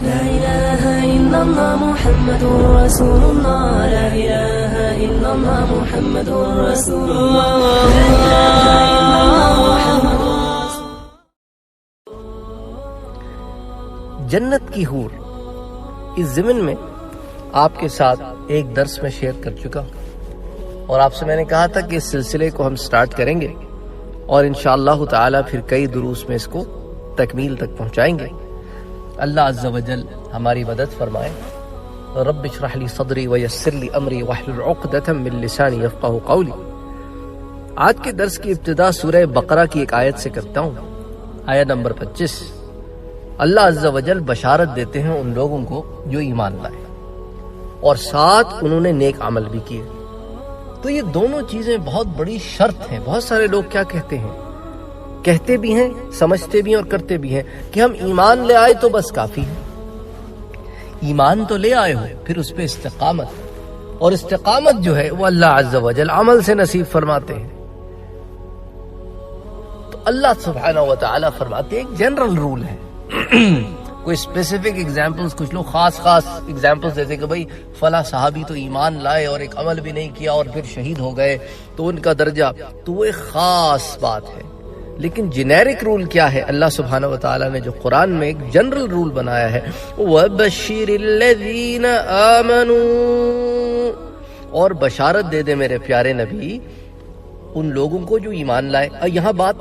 لا إله إلا الله محمد رسول الله لا إله إلا الله محمد رسول الله لا إله إلا الله محمد جنت کی حور اس ضمن میں آپ کے ساتھ ایک درس میں شیئر کر چکا ہوں، اور آپ سے میں نے کہا تھا کہ اس سلسلے کو ہم سٹارٹ کریں گے اور انشاءاللہ تعالی پھر کئی دروس میں اس کو تکمیل تک پہنچائیں گے۔ اللہ عز و جل ہماری مدد فرمائے۔ رب اشرح لی صدری ویسر لی امری واحلل عقدۃ من لسانی یفقہوا قولی۔ آج کے درس کی ابتدا سورہ بقرہ کی ایک آیت سے کرتا ہوں، آیت نمبر 25۔ اللہ عز و جل بشارت دیتے ہیں ان لوگوں کو جو ایمان لائے اور ساتھ انہوں نے نیک عمل بھی کیے۔ تو یہ دونوں چیزیں بہت بڑی شرط ہیں۔ بہت سارے لوگ کیا کہتے ہیں، کہتے بھی ہیں، سمجھتے بھی ہیں اور کرتے بھی ہیں کہ ہم ایمان لے آئے تو بس کافی ہے۔ ایمان تو لے آئے ہو، پھر اس پہ استقامت، اور استقامت جو ہے وہ اللہ عز و جل عمل سے نصیب فرماتے ہیں۔ تو اللہ سبحانہ و تعالی فرماتے ہیں ایک جنرل رول ہے، کوئی اسپیسیفک ایگزامپلز، کچھ لوگ خاص ایگزامپلز دیتے کہ بھئی فلاں صحابی تو ایمان لائے اور ایک عمل بھی نہیں کیا اور پھر شہید ہو گئے تو ان کا درجہ، تو وہ ایک خاص بات ہے۔ لیکن جنیرک رول کیا ہے؟ اللہ سبحانہ و تعالی نے جو قرآن میں ایک جنرل رول بنایا ہے، وَبَشِّرِ الَّذِينَ آمَنُوا، اور بشارت دے دے میرے پیارے نبی ان لوگوں کو جو ایمان لائے۔ اور یہاں بات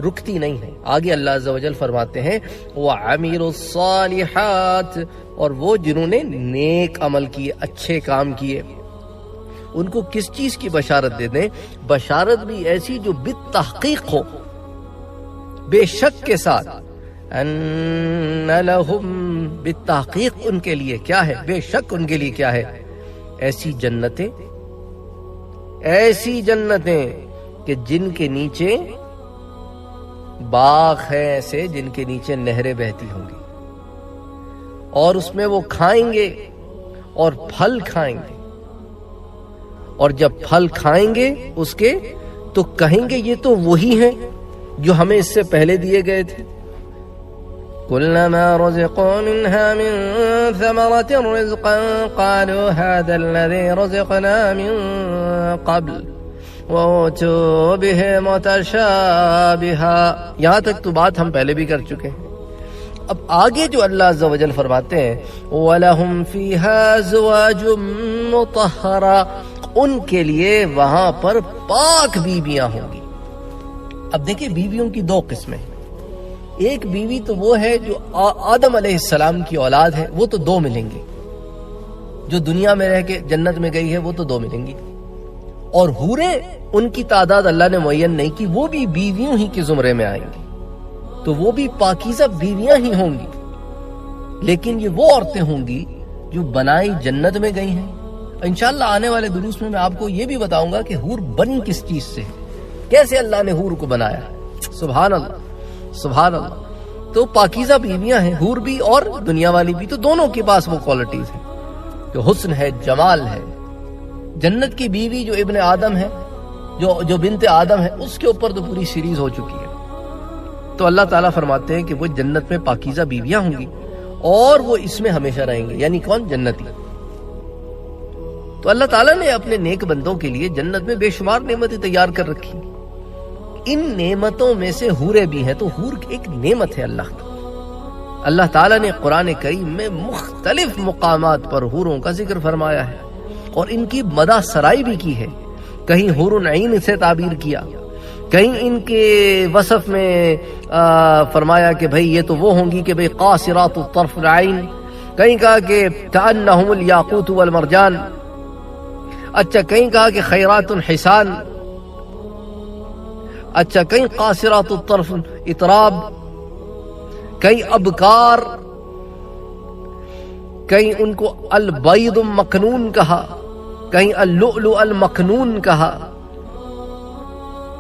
رکتی نہیں ہے، آگے اللہ عز و جل فرماتے ہیں وَعَمِلُوا الصَّالِحَاتِ، اور وہ جنہوں نے نیک عمل کیے، اچھے کام کیے، ان کو کس چیز کی بشارت دے دیں؟ بشارت بھی ایسی جو بالتحقیق ہو، بے شک کے ساتھ، ان لہم، بالتحقیق ان کے لیے کیا ہے؟ بے شک ان کے لیے کیا ہے؟ ایسی جنتیں کہ جن کے نیچے باغ ہیں ایسے، جن کے نیچے نہریں بہتی ہوں گی، اور اس میں وہ کھائیں گے اور پھل کھائیں گے، اور جب پھل کھائیں گے اس کے تو کہیں گے یہ تو وہی ہیں جو ہمیں اس سے پہلے دیے گئے تھے۔ كلما رزقوا منها من ثمرة رزقا قالوا هذا الذي رزقنا من قبل وَأُتُوا بِهِ مُتَشَابِهًا، یہاں تک تو بات ہم پہلے بھی کر چکے ہیں۔ اب آگے جو اللہ عز و جل فرماتے ہیں وَلَهُمْ فِيهَا أَزْوَاجٌ مُطَهَّرَةٌ، ان کے لیے وہاں پر پاک بیویاں ہوں گی۔ اب دیکھیں بیویوں کی دو قسمیں ہیں، ایک بیوی تو وہ ہے جو آدم علیہ السلام کی اولاد ہے، وہ تو دو ملیں گی، جو دنیا میں رہ کے جنت میں گئی ہے وہ تو دو ملیں گی، اور حوریں ان کی تعداد اللہ نے معین نہیں کی، وہ بھی بیویوں ہی کے زمرے میں آئیں گی، تو وہ بھی پاکیزہ بیویاں ہی ہوں گی، لیکن یہ وہ عورتیں ہوں گی جو بنائی جنت میں گئی ہیں۔ انشاءاللہ آنے والے دروس میں آپ کو یہ بھی بتاؤں گا کہ حور بنی کس چیز سے ہے، کیسے اللہ نے حور کو بنایا۔ سبحان اللہ، سبحان اللہ۔ تو پاکیزہ بیویاں ہیں، حور بھی اور دنیا والی بھی، تو دونوں کے پاس وہ کوالٹیز ہیں، جو حسن ہے، جمال ہے۔ جنت کی بیوی جو ابن آدم ہے، جو بنت آدم ہے، اس کے اوپر تو پوری سیریز ہو چکی ہے۔ تو اللہ تعالیٰ فرماتے ہیں کہ وہ جنت میں پاکیزہ بیویاں ہوں گی اور وہ اس میں ہمیشہ رہیں گے، یعنی کون؟ جنتی۔ تو اللہ تعالیٰ نے اپنے نیک بندوں کے لیے جنت میں بے شمار نعمتیں تیار کر رکھی، ان نعمتوں میں سے حوریں بھی ہیں۔ تو حور ایک نعمت ہے اللہ کی۔ اللہ تعالیٰ نے قرآن کریم میں مختلف مقامات پر حوروں کا ذکر فرمایا ہے اور ان کی مدح سرائی بھی کی ہے، کہیں حور عین سے تعبیر کیا، کہیں ان کے وصف میں فرمایا کہ بھئی یہ تو وہ ہوں گی کہ بھئی قاصرات الطرف العین، کہیں کہا کہ کأنہم الیاقوت والمرجان، اچھا کہیں کہا کہ خیرات حسان، اچھا کہیں قاصرات الطرف اطراب، کہیں ابکار، کہیں ان کو البید مکنون کہا، کہیں اللؤلؤ المکنون کہا۔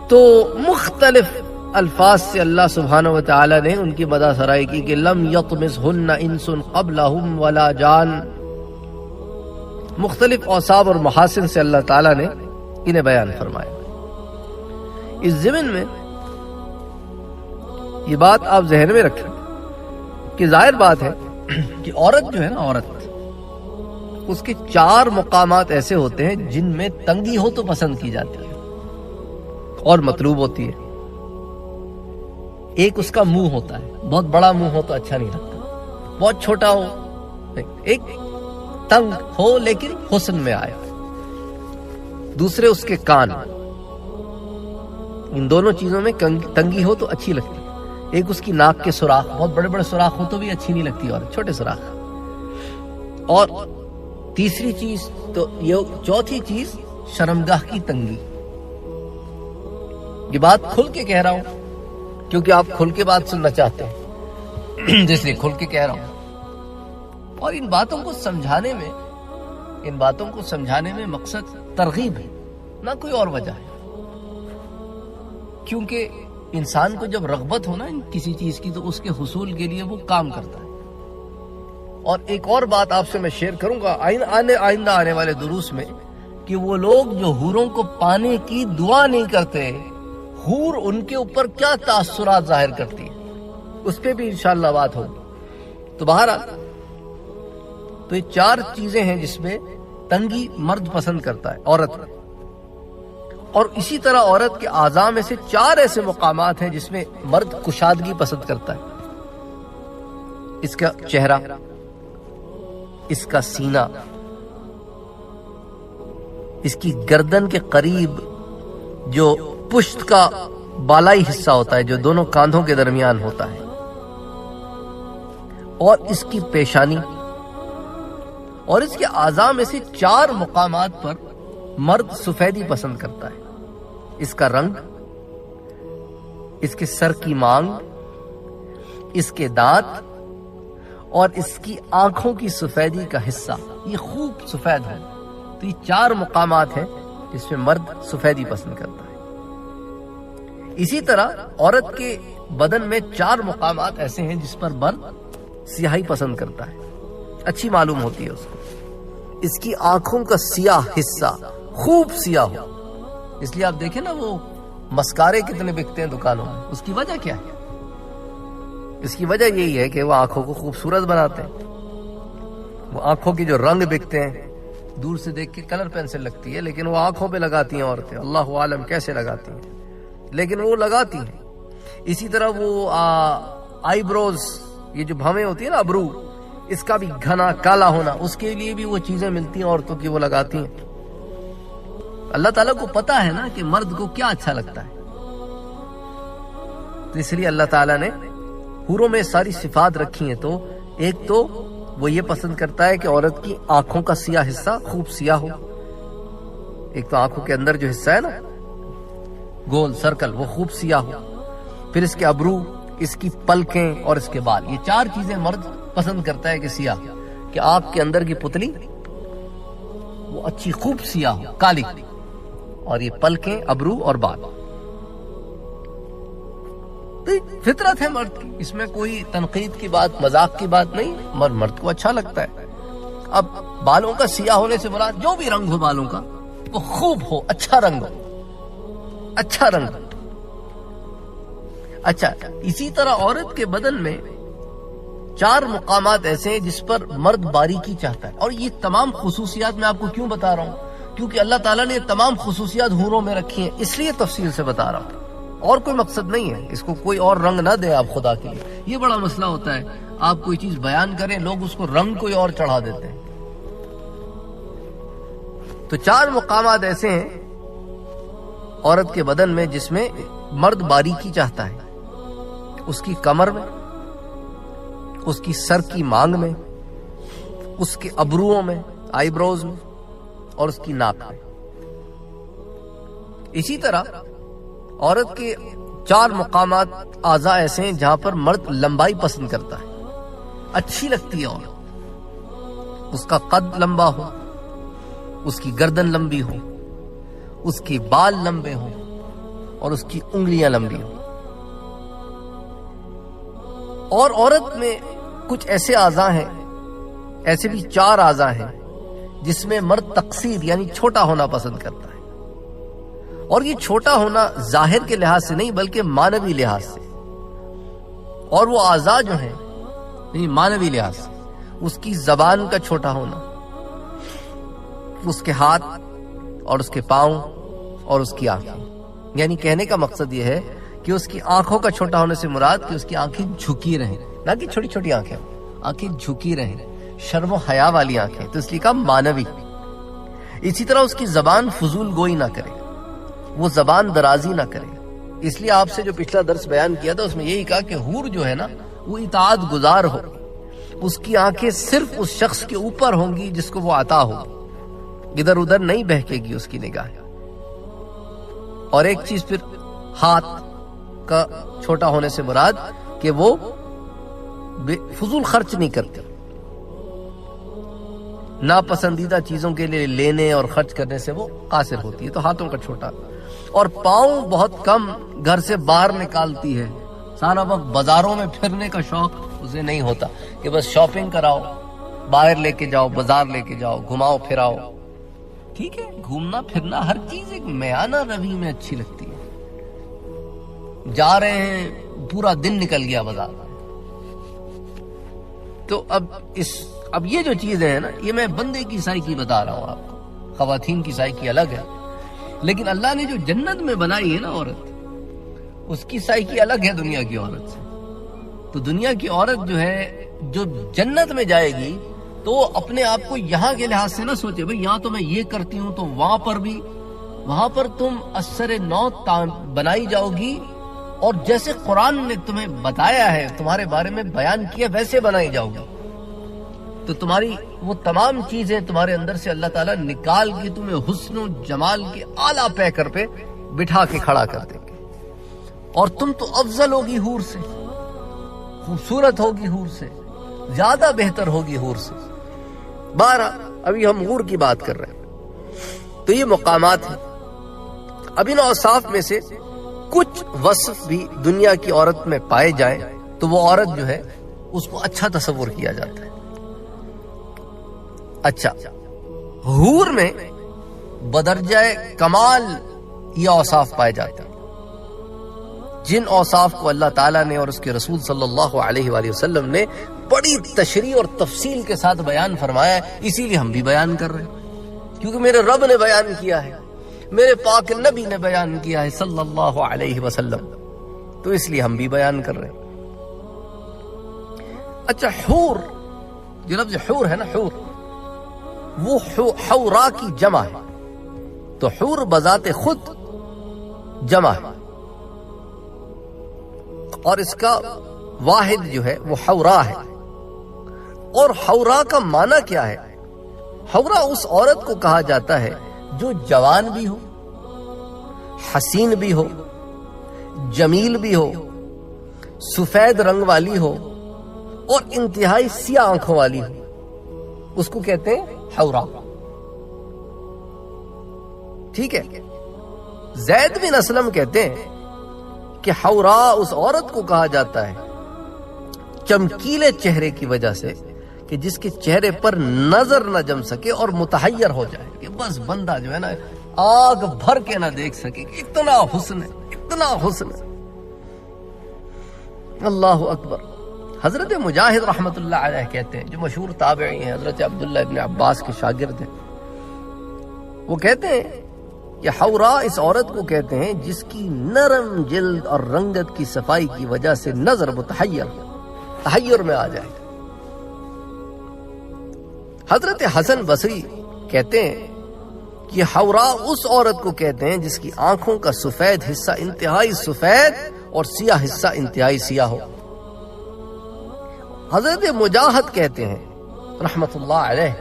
تو مختلف الفاظ سے اللہ سبحانہ و تعالی نے ان کی مدح سرائی کی کہ لم یطمثہن انس قبلہم ولا جان۔ مختلف اوصاف اور محاسن سے اللہ تعالیٰ نے انہیں بیان فرمایا۔ اس ضمن میں یہ بات آپ ذہن میں رکھیں کہ ظاہر بات ہے کہ عورت جو ہے نا، عورت اس کے 4 مقامات ایسے ہوتے ہیں جن میں تنگی ہو تو پسند کی جاتی ہے اور مطلوب ہوتی ہے۔ ایک اس کا منہ ہوتا ہے، بہت بڑا منہ ہو تو اچھا نہیں لگتا، بہت چھوٹا ہو، ایک تنگ ہو لیکن حسن میں آئے۔ دوسرے اس کے کان، ان دونوں چیزوں میں تنگی ہو تو اچھی لگتی ہے۔ ایک اس کی ناک کے سوراخ، بہت بڑے بڑے سوراخ ہو تو بھی اچھی نہیں لگتی، اور چھوٹے سوراخ۔ اور تیسری چیز تو یہ، چوتھی چیز شرمگاہ کی تنگی۔ یہ بات کھل کے کہہ رہا ہوں کیونکہ آپ کھل کے بات سننا چاہتے ہیں، جس لیے کھل کے کہہ رہا ہوں۔ اور ان باتوں کو سمجھانے میں مقصد ترغیب ہے، نہ کوئی اور وجہ ہے۔ کیونکہ انسان کو جب رغبت ہو نا کسی چیز کی تو اس کے حصول کے لیے وہ کام کرتا ہے۔ اور ایک اور بات آپ سے میں شیئر کروں گا آئندہ آنے والے دروس میں، کہ وہ لوگ جو حوروں کو پانے کی دعا نہیں کرتے، حور ان کے اوپر کیا تاثرات ظاہر کرتی ہے، اس پہ بھی انشاءاللہ بات ہوگی۔ تو بہرحال تو یہ 4 چیزیں ہیں جس میں تنگی مرد پسند کرتا ہے، عورت میں۔ اور اسی طرح عورت کے اعضاء میں سے 4 ایسے مقامات ہیں جس میں مرد کشادگی پسند کرتا ہے۔ اس کا چہرہ، اس کا سینہ، اس کی گردن کے قریب جو پشت کا بالائی حصہ ہوتا ہے جو دونوں کاندھوں کے درمیان ہوتا ہے، اور اس کی پیشانی، اور اس کے اعضاء میں سے 4 مقامات پر مرد سفیدی پسند کرتا ہے۔ اس کا رنگ، اس کے سر کی مانگ، اس کے دانت، اور اس کی آنکھوں کی سفیدی کا حصہ، یہ خوب سفید ہے۔ تو یہ 4 مقامات ہیں جس میں مرد سفیدی پسند کرتا ہے۔ اسی طرح عورت کے بدن میں 4 مقامات ایسے ہیں جس پر مرد سیاہی پسند کرتا ہے، اچھی معلوم ہوتی ہے اس کو۔ اس کی آنکھوں کا سیاہ حصہ خوب سیاہ ہو۔ اس لیے آپ دیکھیں نا وہ مسکارے کتنے بکتے ہیں دکانوں میں، اس کی وجہ کیا ہے؟ اس کی وجہ یہی ہے کہ وہ آنکھوں کو خوبصورت بناتے ہیں۔ وہ آنکھوں کی جو رنگ بکتے ہیں، دور سے دیکھ کے کلر پینسل لگتی ہے، لیکن وہ آنکھوں پہ لگاتی ہیں عورتیں، اللہ عالم کیسے لگاتی ہیں، لیکن وہ لگاتی ہیں۔ اسی طرح وہ آئی بروز، یہ جو بھویں ہوتی ہیں نا، ابرو، اس کا بھی گھنا کالا ہونا، اس کے لیے بھی وہ چیزیں ملتی ہیں عورتوں کی، وہ لگاتی ہیں۔ اللہ تعالیٰ کو پتا ہے نا کہ مرد کو کیا اچھا لگتا ہے، تو اس لیے اللہ تعالیٰ نے حوروں میں ساری صفات رکھی ہیں۔ تو ایک تو وہ یہ پسند کرتا ہے کہ عورت کی آنکھوں کا سیاہ حصہ خوب سیاہ ہو۔ ایک تو آنکھوں کے اندر جو حصہ ہے نا، گول سرکل، وہ خوب سیاہ ہو۔ پھر اس کے ابرو، اس کی پلکیں اور اس کے بال، یہ 4 چیزیں مرد پسند کرتا ہے کہ سیاہ، کہ آنکھ کے اندر کی پتلی وہ اچھی خوب سیاہ ہو، کالی، اور یہ پلکیں، ابرو اور بال۔ فطرت ہے مرد کی، اس میں کوئی تنقید کی بات، مذاق کی بات نہیں، مرد کو اچھا لگتا ہے۔ اب بالوں کا سیاہ ہونے سے مراد جو بھی رنگ ہو بالوں کا، وہ خوب ہو، اچھا رنگ ہو، اچھا رنگ ہو۔ اچھا، اسی طرح عورت کے بدن میں 4 مقامات ایسے ہیں جس پر مرد باریکی چاہتا ہے، اور یہ تمام خصوصیات میں آپ کو کیوں بتا رہا ہوں؟ کیونکہ اللہ تعالیٰ نے تمام خصوصیات حوروں میں رکھی ہیں، اس لیے تفصیل سے بتا رہا ہوں، اور کوئی مقصد نہیں ہے۔ اس کو کوئی اور رنگ نہ دیں آپ خدا کے لیے، یہ بڑا مسئلہ ہوتا ہے، آپ کوئی چیز بیان کریں، لوگ اس کو رنگ کوئی اور چڑھا دیتے ہیں۔ تو 4 مقامات ایسے ہیں عورت کے بدن میں جس میں مرد باریکی چاہتا ہے، اس کی کمر میں، اس کی سر کی مانگ میں، اس کے ابروؤں میں، آئی بروز میں، اور اس کی ناک میں۔ اسی طرح عورت کے 4 مقامات اعضاء ایسے ہیں جہاں پر مرد لمبائی پسند کرتا ہے، اچھی لگتی ہے عورت، اس کا قد لمبا ہو، اس کی گردن لمبی ہو، اس کے بال لمبے ہوں، اور اس کی انگلیاں لمبی ہوں۔ اور عورت میں کچھ ایسے اعضاء ہیں، ایسے بھی 4 اعضاء ہیں جس میں مرد تقصیر یعنی چھوٹا ہونا پسند کرتا ہے، اور یہ چھوٹا ہونا ظاہر کے لحاظ سے نہیں بلکہ معنوی لحاظ سے، اور وہ اعضاء جو ہیں یعنی معنوی لحاظ سے، اس کی زبان کا چھوٹا ہونا، اس کے ہاتھ اور اس کے پاؤں اور اس کی آنکھیں. یعنی کہنے کا مقصد یہ ہے کہ اس کی آنکھوں کا چھوٹا ہونے سے مراد کہ اس کی آنکھیں جھکی رہیں، نہ کہ چھوٹی چھوٹی آنکھیں جھکی رہیں، شرم و حیا والی آنکھیں، تو اس لیے کہا مانوی. اسی طرح اس کی زبان فضول گوئی نہ کرے، وہ زبان درازی نہ کرے. اس لیے آپ سے جو پچھلا درس بیان کیا تھا اس میں یہی کہا کہ حور جو ہے نا وہ اطاعت گزار ہو، اس کی آنکھیں صرف اس شخص کے اوپر ہوں گی جس کو وہ عطا ہوگی، ادھر ادھر نہیں بہکے گی اس کی نگاہ. اور ایک چیز پھر ہاتھ کا چھوٹا ہونے سے مراد کہ وہ فضول خرچ نہیں کرتے، ناپسندیدہ چیزوں کے لیے لینے اور خرچ کرنے سے وہ قاصر ہوتی ہے، تو ہاتھوں کا چھوٹا. اور پاؤں بہت کم گھر سے باہر نکالتی ہے، سارا وقت بازاروں میں پھرنے کا شوق اسے نہیں ہوتا کہ بس شاپنگ کراؤ، باہر لے کے جاؤ، بازار لے کے جاؤ، گھماؤ پھراؤ. ٹھیک ہے، گھومنا پھرنا ہر چیز ایک میانہ روی میں اچھی لگتی ہے. جا رہے ہیں پورا دن نکل گیا بازار میں، تو اب یہ جو چیزیں ہیں نا، یہ میں بندے کی سائیکی بتا رہا ہوں آپ کو، خواتین کی سائیکی الگ ہے. لیکن اللہ نے جو جنت میں بنائی ہے نا عورت، اس کی سائیکی الگ ہے دنیا کی عورت سے. تو دنیا کی عورت جو ہے جو جنت میں جائے گی تو اپنے آپ کو یہاں کے لحاظ سے نہ سوچے بھئی یہاں تو میں یہ کرتی ہوں تو وہاں پر تم اثر نو بنائی جاؤ گی، اور جیسے قرآن نے تمہیں بتایا ہے، تمہارے بارے میں بیان کیا، ویسے بنائی جاؤ گی. تو تمہاری وہ تمام چیزیں تمہارے اندر سے اللہ تعالیٰ نکال کے تمہیں حسن و جمال کے اعلیٰ پیکر پہ بٹھا کے کھڑا کر دیں گے، اور تم تو افضل ہوگی حور سے، خوبصورت ہوگی حور سے، زیادہ بہتر ہوگی حور سے. ابھی ہم حور کی بات کر رہے ہیں. تو یہ مقامات ہیں. اب ان اوصاف میں سے کچھ وصف بھی دنیا کی عورت میں پائے جائیں تو وہ عورت جو ہے اس کو اچھا تصور کیا جاتا ہے. اچھا، حور میں بدرجہ کمال یہ اوصاف پائے جاتے ہیں، جن اوصاف کو اللہ تعالیٰ نے اور اس کے رسول صلی اللہ علیہ وآلہ وسلم نے بڑی تشریح اور تفصیل کے ساتھ بیان فرمایا ہے. اسی لیے ہم بھی بیان کر رہے ہیں، کیونکہ میرے رب نے بیان کیا ہے، میرے پاک نبی نے بیان کیا ہے صلی اللہ علیہ وسلم، تو اس لیے ہم بھی بیان کر رہے ہیں. اچھا، حور، جو لفظ حور ہے نا، حور وہ حورا کی جمع ہے. تو حور بذات خود جمع ہے، اور اس کا واحد جو ہے وہ حورا ہے. اور حورا کا معنی کیا ہے؟ حورا اس عورت کو کہا جاتا ہے جو جوان بھی ہو، حسین بھی ہو، جمیل بھی ہو، سفید رنگ والی ہو، اور انتہائی سیاہ آنکھوں والی ہو. اس کو کہتے ہیں حورا. ٹھیک ہے، زید بن اسلم کہتے ہیں کہ حورا اس عورت کو کہا جاتا ہے چمکیلے چہرے کی وجہ سے کہ جس کے چہرے پر نظر نہ جم سکے اور متحیر ہو جائے، کہ بس بندہ جو ہے نا آگ بھر کے نہ دیکھ سکے، اتنا حسن ہے، اتنا حسن ہے. اللہ اکبر. حضرت مجاہد رحمت اللہ علیہ کہتے ہیں، جو مشہور تابعی ہیں، حضرت عبداللہ ابن عباس کے شاگرد ہیں، وہ کہتے ہیں کہ حورا اس عورت کو کہتے ہیں جس کی نرم جلد اور رنگت کی صفائی کی وجہ سے نظر تحیر میں آ جائے. حضرت حسن بصری کہتے ہیں کہ حورا اس عورت کو کہتے ہیں جس کی آنکھوں کا سفید حصہ انتہائی سفید اور سیاہ حصہ انتہائی سیاہ ہو. حضرت مجاہد کہتے ہیں رحمت اللہ علیہ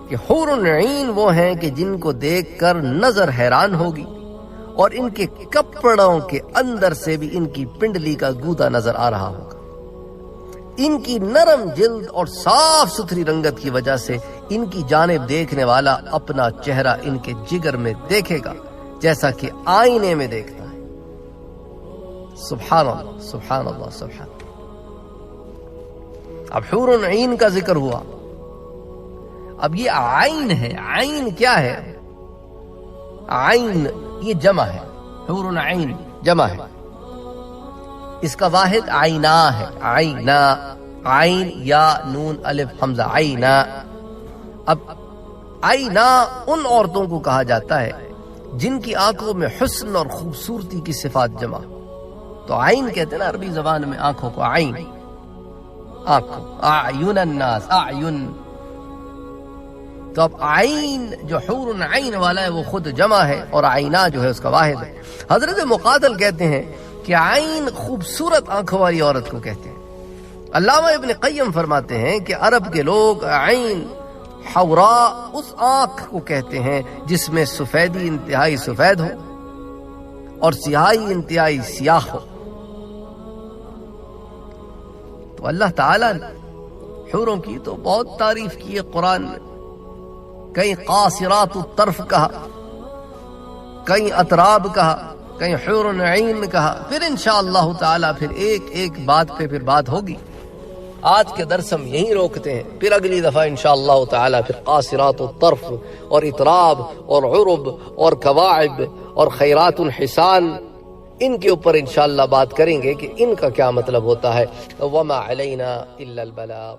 کہ حور العین وہ ہیں کہ جن کو دیکھ کر نظر حیران ہوگی، اور ان کے کپڑوں کے اندر سے بھی ان کی پنڈلی کا گودا نظر آ رہا ہوگا. ان کی نرم جلد اور صاف ستھری رنگت کی وجہ سے ان کی جانب دیکھنے والا اپنا چہرہ ان کے جگر میں دیکھے گا جیسا کہ آئینے میں دیکھتا ہے. سبحان اللہ، سبحان اللہ، سبحان اللہ. اب حور العین کا ذکر ہوا. اب یہ عین ہے. عین کیا ہے؟ عین یہ جمع ہے، حور العین جمع ہے. اس کا واحد عینا ہے. عینا عین یا نون الف حمزہ عینا. اب عینا ان عورتوں کو کہا جاتا ہے جن کی آنکھوں میں حسن اور خوبصورتی کی صفات جمع. تو عین کہتے ہیں نا عربی زبان میں آنکھوں کو، عین آنکھ، اعین الناس اعین. تو اب عین جو حور عین والا ہے وہ خود جمع ہے اور عینا جو ہے اس کا واحد ہے. حضرت مقاتل کہتے ہیں کہ عین خوبصورت آنکھوں والی عورت کو کہتے ہیں. علامہ ابن قیم فرماتے ہیں کہ عرب کے لوگ عین حورا اس آنکھ کو کہتے ہیں جس میں سفیدی انتہائی سفید ہو اور سیاہی انتہائی سیاہ ہو. تو اللہ تعالیٰ نے حوروں کی تو بہت تعریف کی ہے قرآن میں. کہیں قاصرات الطرف کہا، کہیں اطراب کہا، کہیں حور عین کہا. پھر انشاءاللہ تعالیٰ پھر ایک ایک بات پہ پھر بات ہوگی. آج کے درس ہم یہیں روکتے ہیں، پھر اگلی دفعہ انشاءاللہ تعالیٰ پھر قاصرات الطرف اور اطراب اور عرب اور کواعب اور خیرات الحسان ان کے اوپر انشاءاللہ بات کریں گے کہ ان کا کیا مطلب ہوتا ہے. وما علینا الا البلاغ.